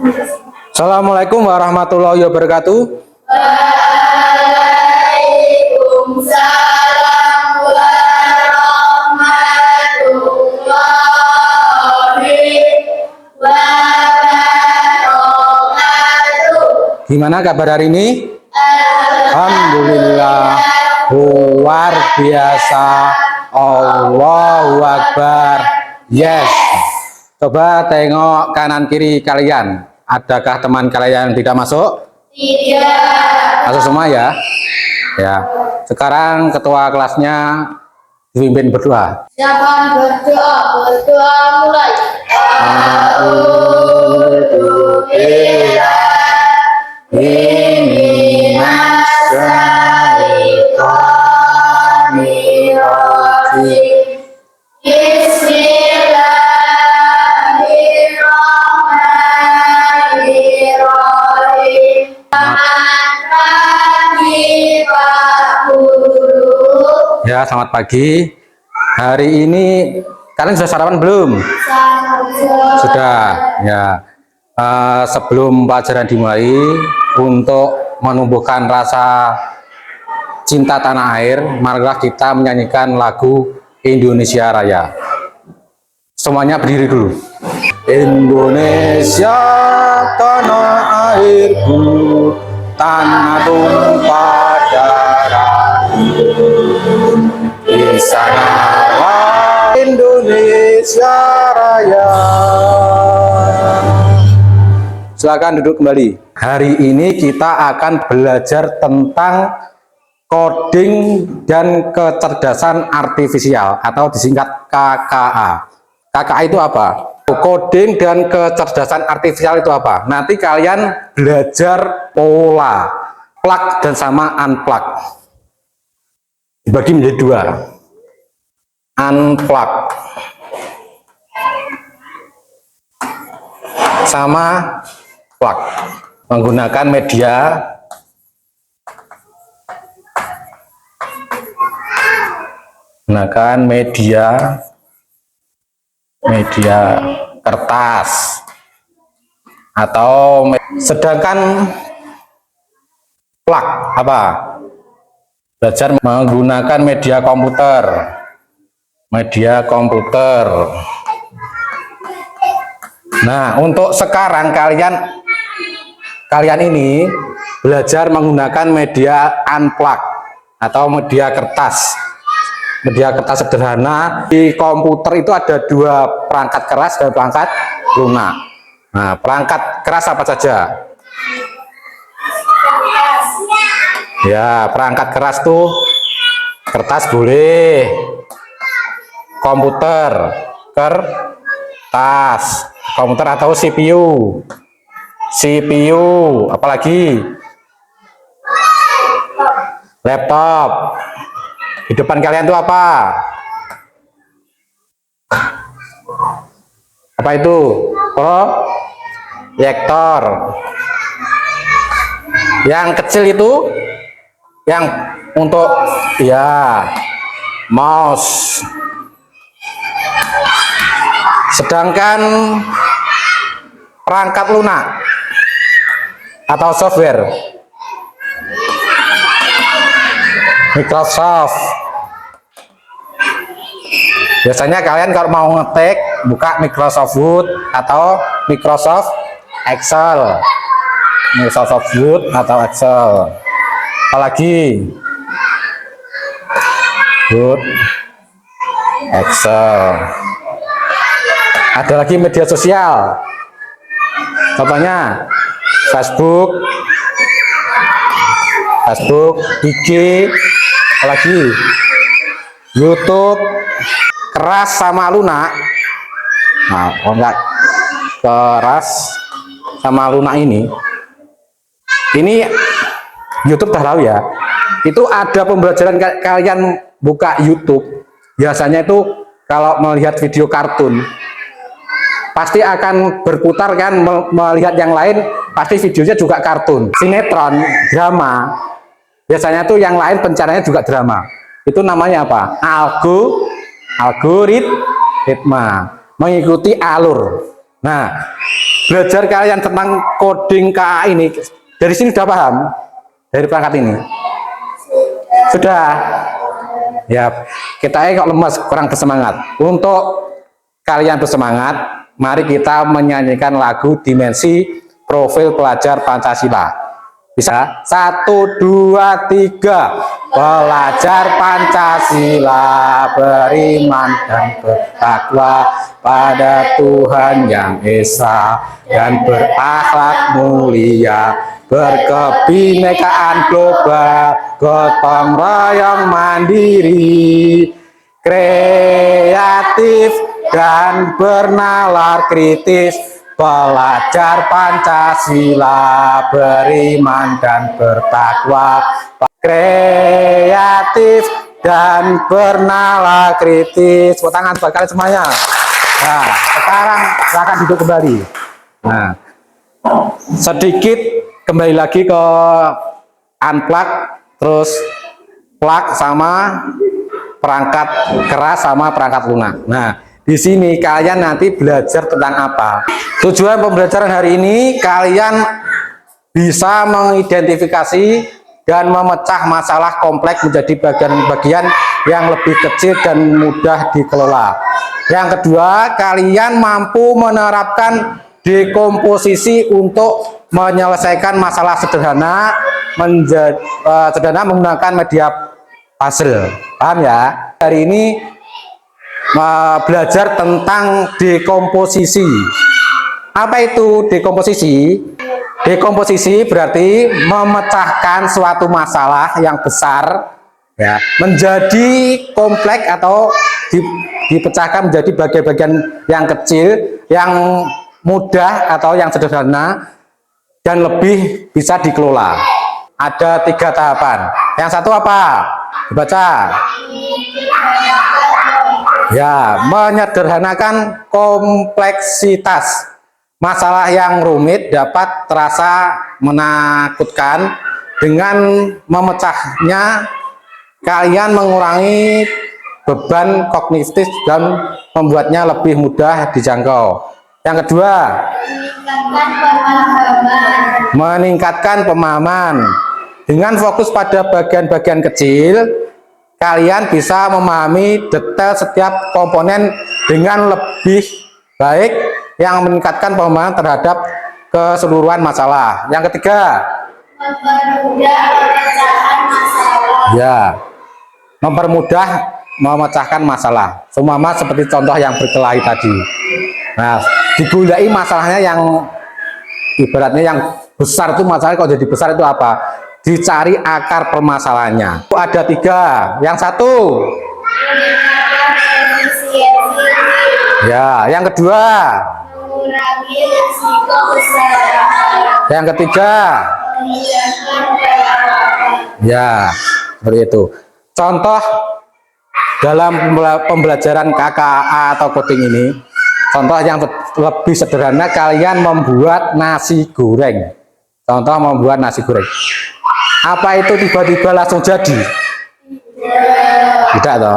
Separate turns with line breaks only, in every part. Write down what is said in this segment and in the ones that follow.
Assalamualaikum warahmatullahi wabarakatuh.
Waalaikumsalam warahmatullahi wabarakatuh.
Gimana kabar hari ini? Alhamdulillah, luar biasa. Allahu Akbar. Yes. Coba tengok kanan kiri kalian. Adakah teman kalian yang tidak masuk?
Tidak.
Masuk semua ya. Ya. Sekarang ketua kelasnya dipimpin berdoa.
Siapa berdoa? Berdoa mulai. A'udzu billahi minasyaitonir rajim. Bismillahirrahmanirrahim.
Ya, selamat pagi. Hari ini kalian sudah sarapan belum? Sudah. Ya. Sebelum pelajaran dimulai, untuk menumbuhkan rasa cinta tanah air, marilah kita menyanyikan lagu Indonesia Raya. Semuanya berdiri dulu. Indonesia tanah airku, tanah tumpah darahku. Di sanalah Indonesia Raya. Silakan duduk kembali. Hari ini kita akan belajar tentang coding dan kecerdasan artifisial atau disingkat KKA. KKA itu apa? Coding dan kecerdasan artifisial itu apa? Nanti kalian belajar pola, plug dan sama unplug. Dibagi menjadi dua. Unplug sama plug. Menggunakan media kertas atau sedangkan plug apa? Belajar menggunakan media komputer. Nah, untuk sekarang kalian ini belajar menggunakan media unplug atau media kertas sederhana. Di komputer itu ada dua perangkat keras dan perangkat lunak. Nah, perangkat keras apa saja? Ya, perangkat keras tuh kertas boleh, komputer atau CPU, apalagi laptop. Di depan kalian itu apa? Apa itu? Proyektor. Yang kecil itu yang untuk ya mouse. Sedangkan perangkat lunak atau software Microsoft. Biasanya kalian kalau mau ngetik buka Microsoft Word atau Microsoft Excel. Microsoft Word atau Excel. Apalagi Word, Excel. Ada lagi media sosial. Contohnya Facebook, IG, apalagi YouTube. Keras sama lunak. Nah, kalau enggak keras sama lunak ini YouTube dah tahu ya. Itu ada pembelajaran kalian buka YouTube. Biasanya itu kalau melihat video kartun pasti akan berputar kan, melihat yang lain pasti videonya juga kartun, sinetron, drama. Biasanya tuh yang lain pencariannya juga drama. Itu namanya apa? Algoritma, mengikuti alur. Nah, belajar kalian tentang coding KA ini, dari sini sudah paham? Dari perangkat ini? Sudah? Ya, kita kok lemas, kurang bersemangat. Untuk kalian bersemangat, mari kita menyanyikan lagu Dimensi Profil Pelajar Pancasila. Bisa? 1, 2, 3. Pelajar Pancasila beriman dan bertakwa pada Tuhan Yang Esa dan berakhlak mulia, berkebinekaan global, gotong royong mandiri, kreatif dan bernalar kritis. Pelajar Pancasila beriman dan bertakwa, kreatif dan bernalar kritis. Tepuk tangan buat kalian semuanya. Nah, sekarang silakan duduk kembali. Nah, sedikit kembali lagi ke unplug, terus plug sama perangkat keras sama perangkat lunak. Nah, di sini kalian nanti belajar tentang apa? Tujuan pembelajaran hari ini kalian bisa mengidentifikasi dan memecah masalah kompleks menjadi bagian-bagian yang lebih kecil dan mudah dikelola. Yang kedua, kalian mampu menerapkan dekomposisi untuk menyelesaikan masalah sederhana menggunakan media puzzle. Paham ya? Hari ini belajar tentang dekomposisi. Apa itu dekomposisi? Dekomposisi berarti memecahkan suatu masalah yang besar ya menjadi kompleks atau dipecahkan menjadi bagian-bagian yang kecil, yang mudah atau yang sederhana dan lebih bisa dikelola. Ada 3 tahapan. Yang satu apa? Dibaca. Ya, menyederhanakan kompleksitas. Masalah yang rumit dapat terasa menakutkan. Dengan memecahnya, kalian mengurangi beban kognitif dan membuatnya lebih mudah dijangkau. Yang kedua, meningkatkan pemahaman. Dengan fokus pada bagian-bagian kecil, kalian bisa memahami detail setiap komponen dengan lebih baik, yang meningkatkan pemahaman terhadap keseluruhan masalah. Yang ketiga, mempermudah pemecahan masalah. Ya, mempermudah memecahkan masalah. Seumpama seperti contoh yang berkelahi tadi. Nah, digulai masalahnya yang ibaratnya yang besar itu, masalahnya kalau jadi besar itu apa? Dicari akar permasalahannya. Ada 3. Yang satu, ya. Yang kedua, mengurangi risiko kesalahan. Yang ketiga, ya, seperti itu. Contoh dalam pembelajaran KKA atau coding ini, contoh yang lebih sederhana, kalian membuat nasi goreng. Contoh membuat nasi goreng. Apa itu tiba-tiba langsung jadi? Tidak toh.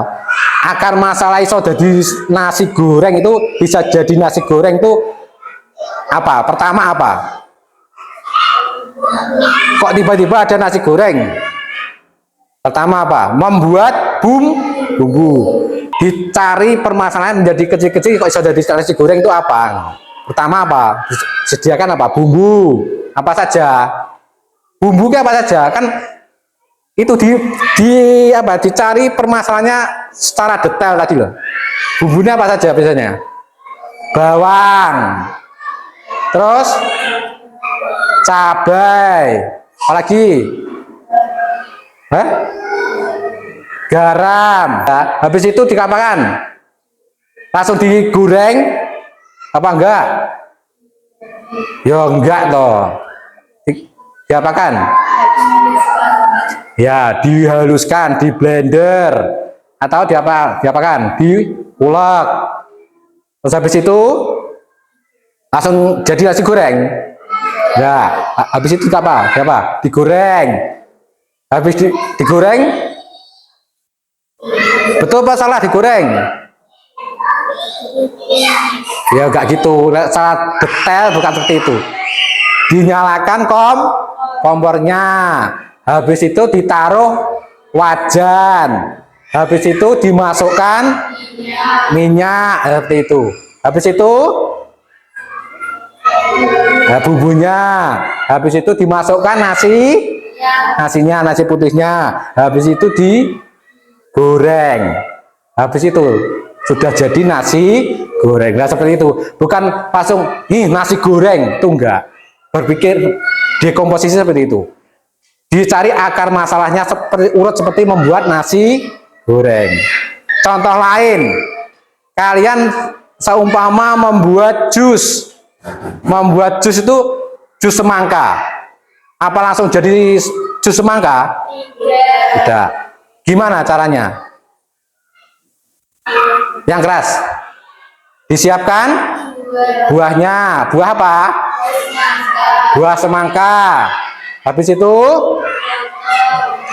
Akar masalah iso jadi nasi goreng itu, bisa jadi nasi goreng itu apa? Pertama apa? Kok tiba-tiba ada nasi goreng? Pertama apa? Membuat bumbu. Dicari permasalahan menjadi kecil-kecil, kok bisa jadi nasi goreng itu apa? Pertama apa? Disediakan apa? Bumbu. Apa saja? Bumbunya apa saja? Kan itu dicari permasalahannya secara detail tadi loh. Bumbunya apa saja biasanya? Bawang, terus cabai, apalagi garam. Nah, habis itu dikapakan? Langsung digoreng apa enggak? Ya enggak toh. Diapakan? Ya, dihaluskan, di blender, atau diapakan? Diulek. Terus habis itu langsung jadi nasi goreng. Ya, habis itu apa? Digoreng. Habis digoreng, betul apa salah digoreng? Ya enggak gitu, secara detail bukan seperti itu. Dinyalakan kompornya, habis itu ditaruh wajan, habis itu dimasukkan minyak seperti itu, habis itu bumbunya, habis itu dimasukkan nasinya, nasi putihnya, habis itu digoreng, habis itu sudah jadi nasi goreng. Nah seperti itu, bukan langsung nih nasi goreng, itu enggak. Berpikir dekomposisi seperti itu, dicari akar masalahnya seperti urut seperti membuat nasi goreng. Contoh lain, kalian seumpama membuat jus itu jus semangka, apa langsung jadi jus semangka? Tidak. Gimana caranya? Yang keras disiapkan buahnya, buah apa? Buah semangka. Habis itu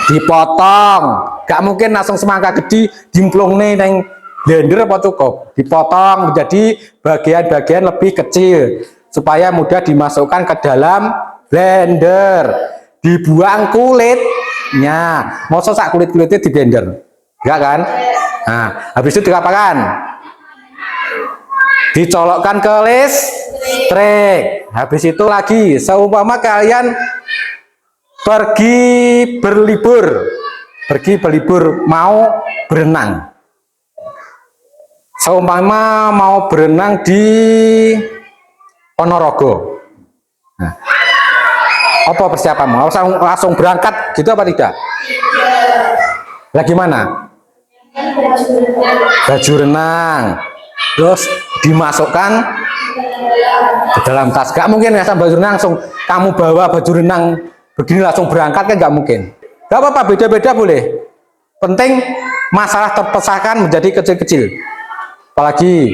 dipotong, gak mungkin langsung semangka gede dimplung nih neng blender apa cukup, dipotong menjadi bagian-bagian lebih kecil supaya mudah dimasukkan ke dalam blender, dibuang kulitnya. Mau sak kulit-kulitnya di blender enggak kan? Nah habis itu diapakan? Dicolokkan ke listrik. Habis itu lagi seumpama kalian pergi berlibur mau berenang, seumpama mau berenang di Ponorogo. Nah, apa persiapanmu? Langsung berangkat gitu apa tidak? Lagi mana? Baju renang, terus dimasukkan ke dalam tas. Gak mungkin ya baju renang langsung kamu bawa baju renang begini langsung berangkat, kan gak mungkin. Gak apa-apa, beda-beda boleh, penting masalah terpecahkan menjadi kecil-kecil. Apalagi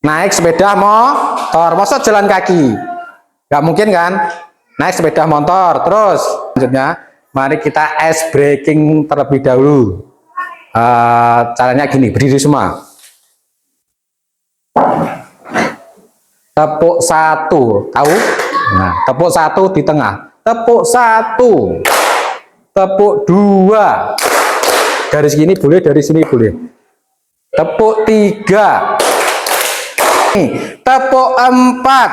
naik sepeda motor, masa jalan kaki gak mungkin kan, naik sepeda motor. Terus selanjutnya mari kita ice breaking terlebih dahulu. Caranya gini, berdiri semua, tepuk satu, tahu? Nah, tepuk satu di tengah, tepuk satu, tepuk dua, dari sini boleh, dari sini boleh, tepuk tiga, tepuk empat,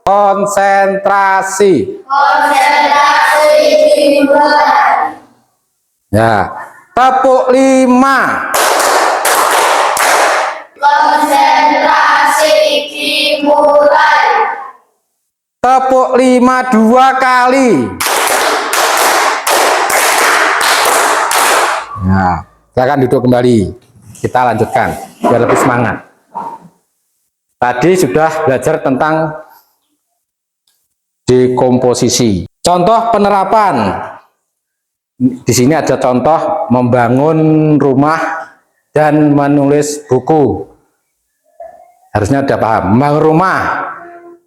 konsentrasi, ya, tepuk lima,
konsentrasi dimulai.
tepuk lima 2 kali. Nah, silakan duduk kembali, kita lanjutkan biar lebih semangat. Tadi sudah belajar tentang dekomposisi. Contoh penerapan. Di sini ada contoh membangun rumah dan menulis buku. Harusnya udah paham. Membangun rumah,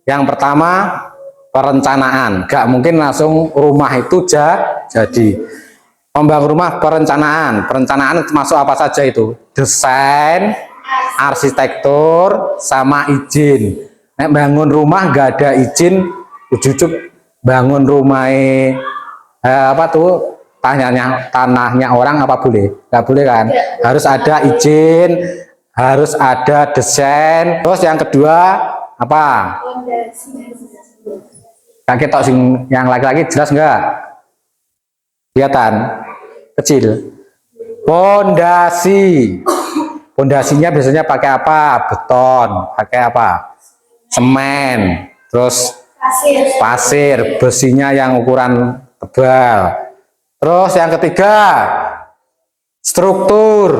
yang pertama perencanaan. Gak mungkin langsung rumah itu jadi. Membangun rumah perencanaan. Perencanaan termasuk apa saja itu? Desain, arsitektur, sama izin. Nek bangun rumah gak ada izin, ujuk-ujuk bangun rumah apa tuh, tanahnya orang apa boleh? Nggak boleh kan? Harus ada izin, harus ada desain. Terus yang kedua apa? Yang ketok sing yang laki-laki jelas nggak? Kelihatan kecil. Pondasi. Pondasinya biasanya pakai apa? Beton. Pakai apa? Semen. Terus pasir. Besinya yang ukuran tebal. Terus yang ketiga, struktur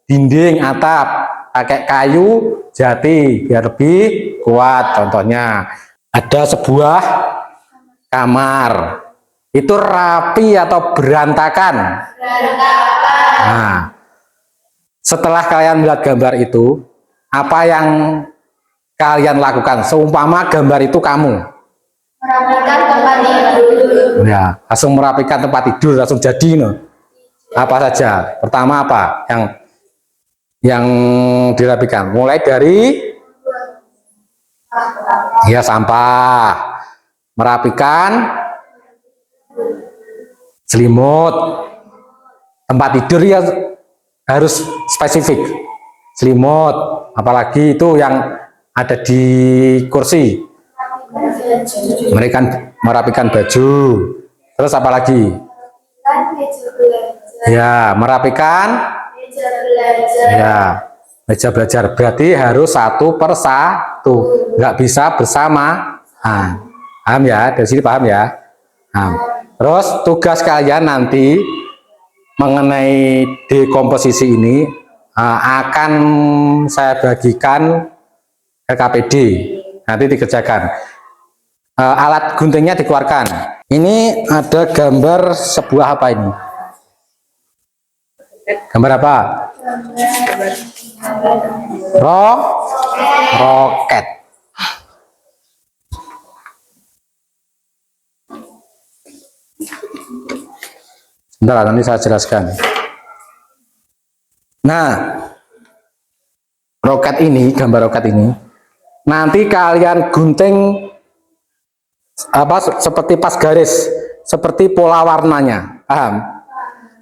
dinding atap pakai kayu jati biar lebih kuat. Contohnya ada sebuah kamar, itu rapi atau berantakan? Nah, setelah kalian melihat gambar itu, apa yang kalian lakukan? Seumpama gambar itu kamu
Merapikan tempat tidur.
ya, langsung merapikan tempat tidur, langsung jadi no. Apa saja? Pertama apa? Yang yang dirapikan? Mulai dari ya sampah, merapikan selimut, tempat tidur ya harus spesifik. Selimut, apalagi itu yang ada di kursi. Merapikan baju. Terus apalagi? Ya, merapikan ya meja belajar. Berarti harus satu per satu, nggak bisa bersama. Paham ya? Dari sini paham ya? Terus tugas kalian nanti mengenai dekomposisi ini akan saya bagikan LKPD, nanti dikerjakan. Alat guntingnya dikeluarkan. Ini ada gambar sebuah apa ini? Gambar apa? Roket. Bentar, nanti saya jelaskan. Nah, roket ini, gambar roket ini, nanti kalian gunting seperti pas garis, seperti pola warnanya, paham?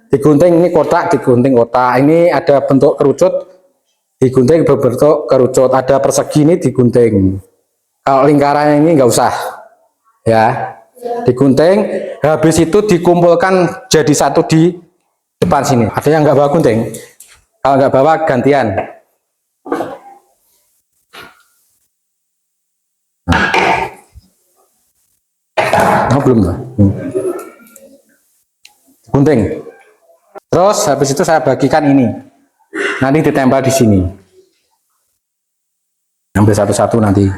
Digunting ini kotak, digunting kotak. Ini ada bentuk kerucut, digunting berbentuk kerucut. Ada persegi ini digunting. Kalau lingkaran ini nggak usah, ya. Digunting, habis itu dikumpulkan jadi satu di depan sini. Ada yang nggak bawa gunting? Kalau nggak bawa gantian. Oh, belum lah. Gunting. Terus habis itu saya bagikan ini. Nanti ditempel di sini. Ambil satu-satu nanti.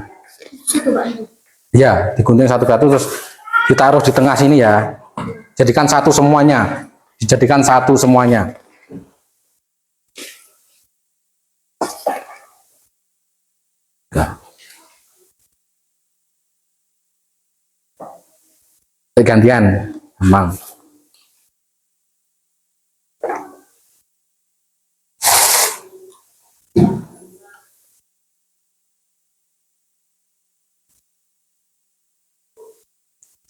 Ya, digunting satu-satu terus ditaruh di tengah sini ya. Jadikan satu semuanya. Dijadikan satu semuanya. Gantian, emang.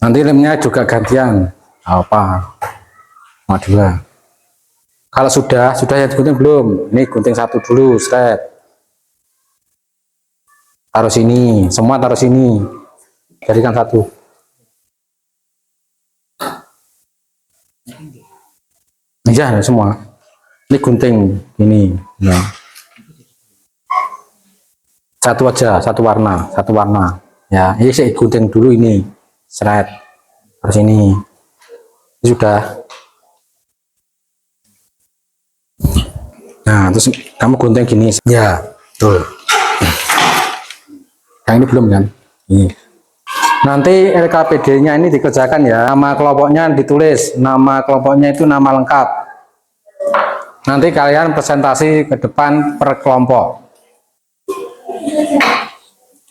Nanti lemnya juga gantian. Apa? Dua. Kalau sudah ya digunting belum? Ini gunting satu dulu, seret. Taruh sini, semua taruh sini. Jadikan satu. Ya, semua. Ini gunting ini. Ya. Satu aja, satu warna. Ya, ini saya gunting dulu ini. Seret. Terus ini. Ini sudah. Nah, terus kamu gunting gini. Ya, betul. Yang ini belum kan? Ini. Nanti LKPD-nya ini dikerjakan ya. Nama kelompoknya ditulis. Nama kelompoknya itu nama lengkap. Nanti kalian presentasi ke depan per kelompok.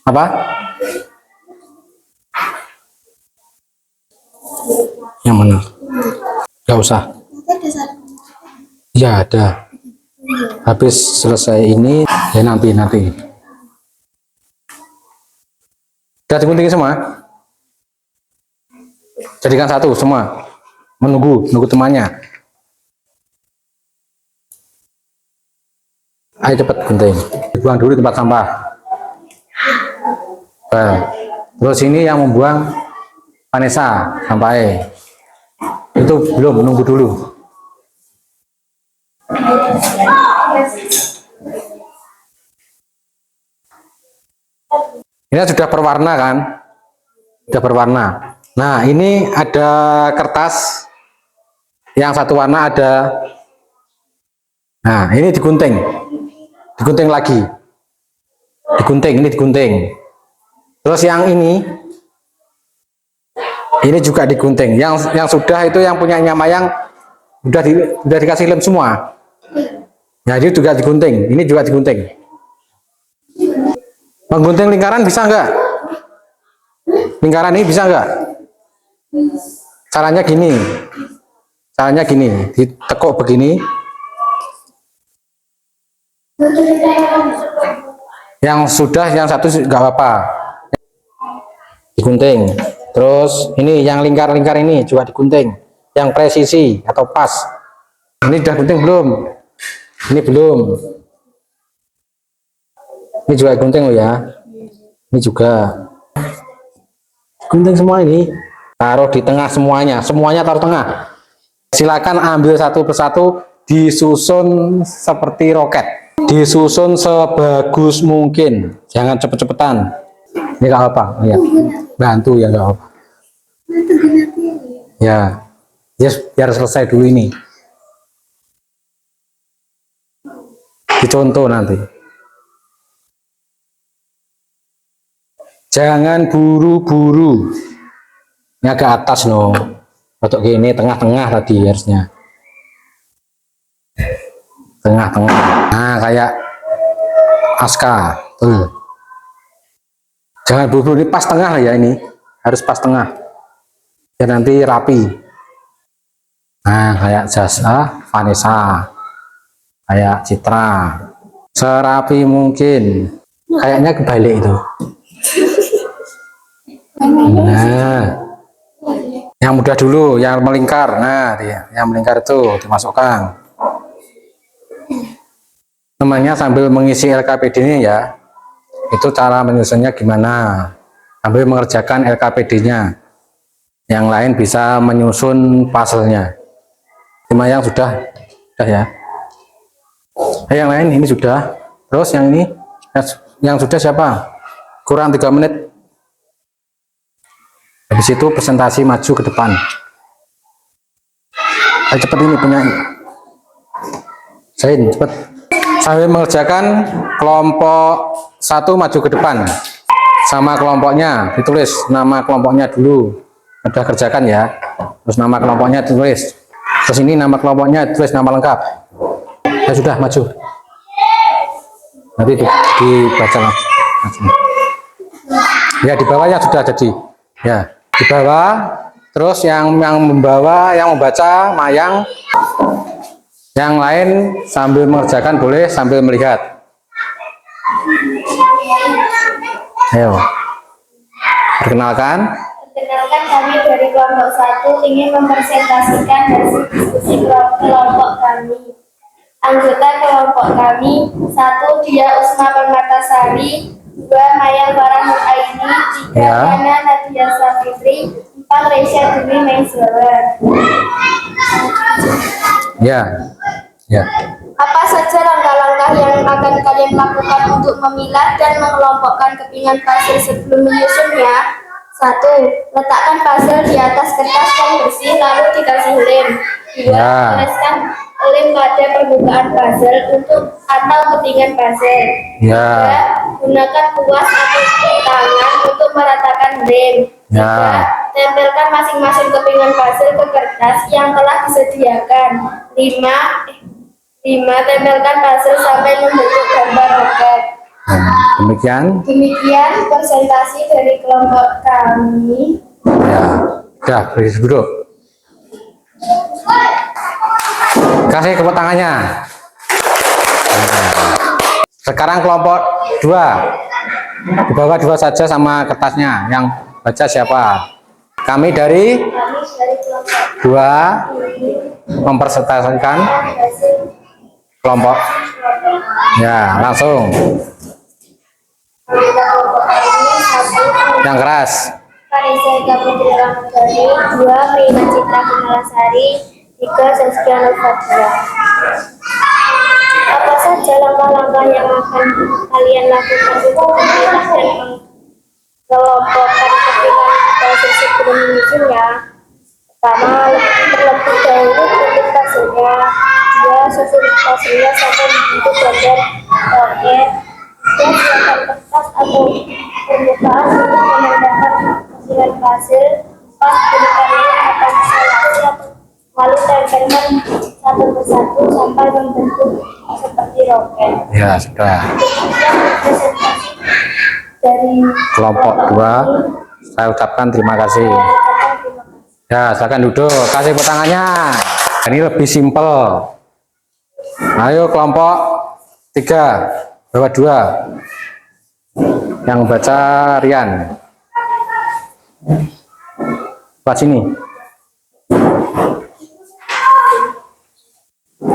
Apa? Yang mana? Gak usah. Ya ada. Habis selesai ini ya nanti. Sudah digunting semua? Jadikan satu semua. Menunggu temannya. Ayo cepat gunting. Buang dulu tempat sampah. Nah, terus ini yang membuang Vanessa sampai itu belum, menunggu dulu. Ini sudah berwarna kan? Sudah berwarna. Nah, ini ada kertas yang satu warna ada. Nah, ini digunting lagi. Digunting. Terus yang ini juga digunting. Yang sudah itu yang punyanya Mayang udah dikasih lem semua. Nah, ini juga digunting. Ini juga digunting. Menggunting lingkaran bisa enggak? Lingkaran ini bisa enggak? Caranya gini. Ditekuk begini. Yang sudah, yang satu nggak apa-apa. Digunting. Terus ini yang lingkar-lingkar ini juga digunting. Yang presisi atau pas. Ini udah gunting belum? Ini belum. Ini juga gunting loh ya. Ini juga. Gunting semua ini. Taruh di tengah semuanya. Semuanya taruh tengah. Silakan ambil satu persatu, disusun seperti roket. Disusun sebagus mungkin. Jangan cepet-cepetan. Ini nggak apa, ya. Bantu ya nggak apa. Ya, yes, biar selesai dulu ini. Dicontoh nanti. Jangan buru-buru. Ini agak atas no. Untuk gini tengah-tengah tadi harusnya. Tengah-tengah. Nah, kayak aska. Tuh. Jangan buru-buru, ini pas tengah ya ini. Harus pas tengah. Biar nanti rapi. Nah, kayak Jasa, Vanessa. Kayak Citra. Serapi mungkin. Kayaknya kebalik itu. Nah, yang mudah dulu, yang melingkar. Nah, yang melingkar itu dimasukkan. Namanya sambil mengisi LKPD ini ya. Itu cara menyusunnya gimana? Sambil mengerjakan LKPD-nya. Yang lain bisa menyusun puzzle-nya. Cuma yang sudah ya. Yang lain ini sudah. Terus yang ini, yang sudah siapa? Kurang 3 menit. Habis itu presentasi maju ke depan. Ayo cepat ini punya. Saya cepat. Sambil mengerjakan kelompok 1 maju ke depan. Sama kelompoknya ditulis nama kelompoknya dulu. Udah kerjakan ya. Terus nama kelompoknya ditulis. Terus ini nama kelompoknya ditulis nama lengkap. Ya sudah maju. Nanti dibaca lagi. Ya di bawahnya sudah jadi. Ya. Di bawah, terus yang membawa, yang membaca, Mayang, yang lain sambil mengerjakan boleh sambil melihat. Ayo, perkenalkan.
Perkenalkan, kami dari kelompok 1 ingin mempresentasikan hasil diskusi kelompok kami. Anggota kelompok kami: 1. Dia Usma Permatasari, 2. Mayang Farah Nuraini, 3. Yana Nadia Safitri, 4. Reisha Dwi Maisara.
Ya.
Apa saja langkah-langkah yang akan kalian lakukan untuk memilah dan mengelompokkan kepingan puzzle sebelum menyusunnya? 1. Letakkan puzzle di atas kertas yang bersih lalu dikasih lem. 2. Oleskan lem pada permukaan puzzle atau kepingan puzzle. 3. Gunakan kuas atau tangan untuk meratakan lem. 3. Tempelkan masing-masing kepingan puzzle ke kertas yang telah disediakan. 5. Tempelkan puzzle sampai membentuk gambar roket. Demikian presentasi dari kelompok kami.
Ya, udah beri duduk. Kasih tepuk tangannya. Sekarang kelompok 2. Di bawah 2 saja sama kertasnya. Yang baca siapa? Kami dari 2 mempresentasikan kelompok. Ya, langsung. Yang keras.
Vanessa Eka Putri Ramadhani, 2. Prima Citra Kemalasari, 3. Saskia Nurfatia. Apa saja langkah-langkah yang akan kalian lakukan untuk memilah dan mengelompokkan kepingan puzzle sebelum menyusunnya? Pertama, terlebih dahulu bentuk puzzle-nya. 2. Susun puzzle-nya sampai membentuk gambar roket. 3. Siapkan kertas atau permukaan untuk menandakan hasil puzzle. 4. Gunakan lem atau isolasi lalu tempelkan satu persatu sampai membentuk seperti roket.
Ya, sudah.
Presentasi dari
Kelompok 2 saya ucapkan terima kasih. Ya, silakan duduk. Kasih tangannya. Ini lebih simpel. Ayo kelompok 3, bawah 2. Yang baca Rian. Buat sini.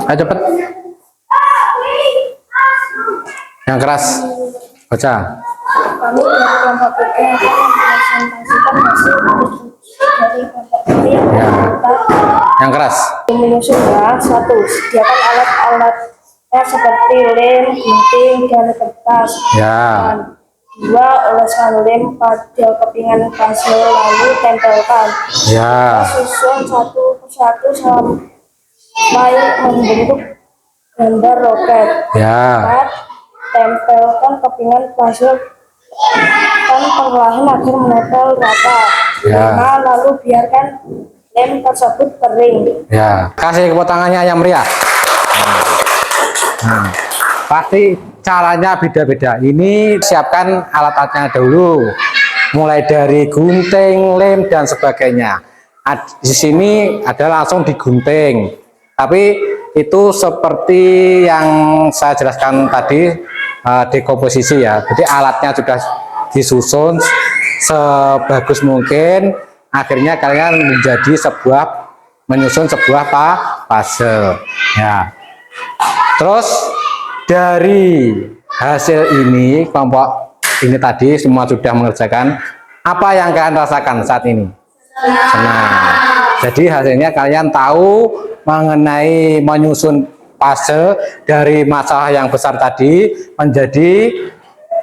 Ayo cepet. Yang keras. Baca.
Kami dari kelompok PP akan mempresentasikan hasil dari kelompok PP yang
Ya. Yang keras.
menyusunnya. 1. Sediakan alat-alatnya seperti lem, gunting, dan kertas.
Ya.
2. Oleskan lem pada kepingan puzzle lalu tempelkan.
Ya.
Susun satu persatu sampai membentuk gambar roket.
Ya.
4. Tempelkan kepingan puzzle dan perlahan agar menempel rata.
Ya.
5. Lalu biarkan lem tersebut kering.
Ya. Kasih tepuk tangannya yang meriah. Nah, pasti caranya beda-beda. Ini siapkan alat-alatnya dulu, mulai dari gunting, lem dan sebagainya. Di sini adalah langsung digunting, tapi itu seperti yang saya jelaskan tadi, dekomposisi ya. Jadi alatnya sudah disusun sebagus mungkin, akhirnya kalian menyusun sebuah puzzle ya. Terus dari hasil ini, kelompok ini tadi semua sudah mengerjakan. Apa yang kalian rasakan saat ini? Senang. Jadi hasilnya kalian tahu mengenai menyusun puzzle dari masalah yang besar tadi menjadi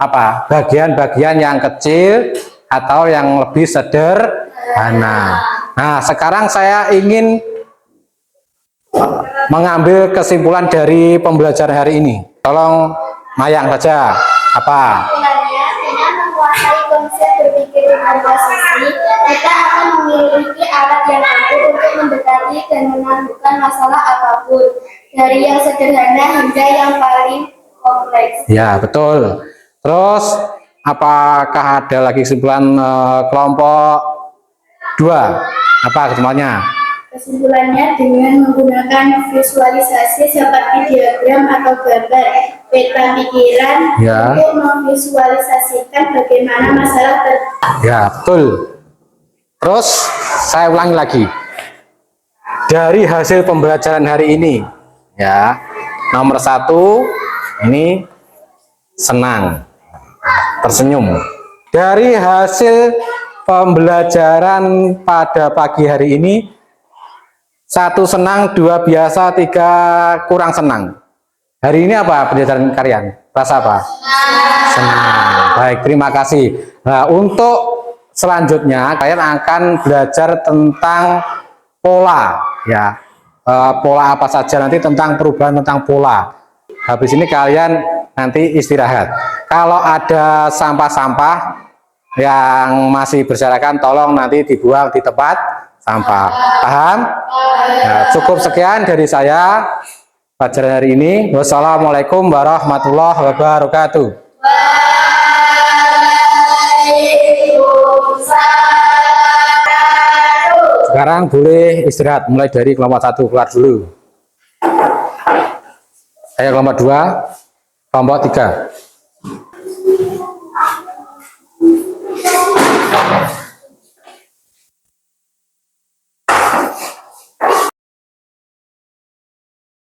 apa? Bagian-bagian yang kecil atau yang lebih sederhana. Nah, sekarang saya ingin mengambil kesimpulan dari pembelajaran hari ini. Tolong Mayang saja. Apa?
Kesimpulannya, dengan menguasai konsep berpikir berkomposisi, kita akan memiliki alat yang ampuh untuk mendekati dan menyambungkan masalah apapun, dari yang sederhana hingga yang paling kompleks.
Ya, betul. Terus, apakah ada lagi kesimpulan kelompok 2? Apa kesimpulannya?
Kesimpulannya, dengan menggunakan visualisasi seperti diagram atau gambar peta pikiran
Ya.
untuk memvisualisasikan bagaimana masalah
Ya, betul. Terus, saya ulangi lagi. Dari hasil pembelajaran hari ini, ya, nomor 1, ini senang, tersenyum. Dari hasil pembelajaran pada pagi hari ini, 1 senang, 2 biasa, 3 kurang senang. Hari ini apa pembelajaran kalian? Rasa apa? Senang. Baik, terima kasih. Nah, untuk selanjutnya kalian akan belajar tentang pola, ya. Pola apa saja nanti, tentang perubahan tentang pola. Habis ini kalian nanti istirahat. Kalau ada sampah-sampah yang masih berserakan, tolong nanti dibuang di tempat sampah. Paham? Nah, cukup sekian dari saya pelajaran hari ini. Wassalamualaikum warahmatullahi wabarakatuh. Sekarang boleh istirahat, mulai dari kelompok 1 keluar dulu. Ayo kelompok 2, kelompok 3.